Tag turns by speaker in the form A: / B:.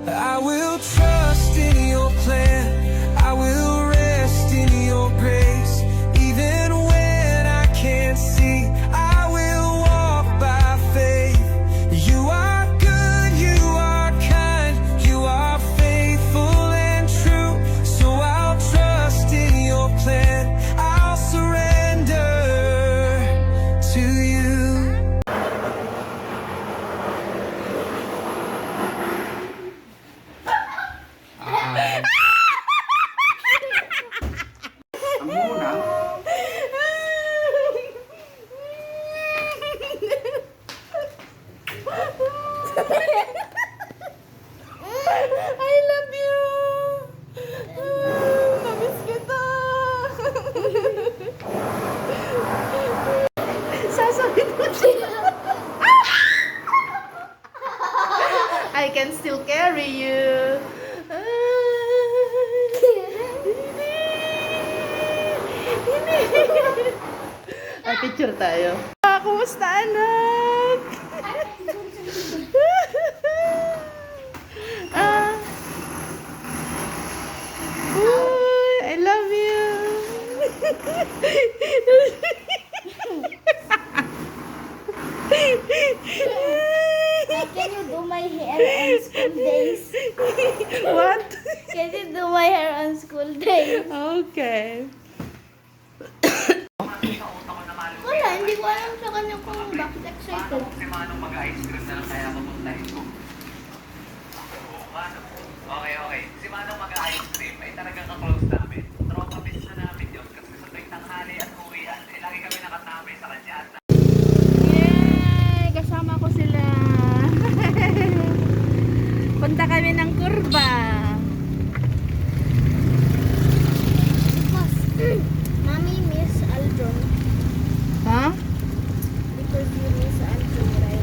A: I will trust in your plan. I will rest in your grace. Even when I can't see, I will walk by faith. You are good, you are kind, you are faithful and true. So I'll trust in your plan. I'll surrender to you.
B: I love you! Namiss kita! Sasabit mo siya! I can still carry you! Ay, picture tayo. Kumusta, anak? I love you.
C: Can you do my hair on school days?
B: What?
C: Can you do my hair on school days?
B: Okay.
C: Wala, hindi ko alam sa kanya kung bakit excited.
D: Si Manong mag-ice cream na lang kaya papuntahin ko. Okay, okay. Si Manong mag-ice cream ay talagang ka-close namin. Tropa best na namin yun kasi sa tuwing tanghali at uwian, eh lagi kami nakatamay sa kanya at
B: Yay! Kasama ko sila. Punta kami ng kurba.
C: Because Mommy miss Aldron.
B: Ha?
C: Because you miss Aldron, right?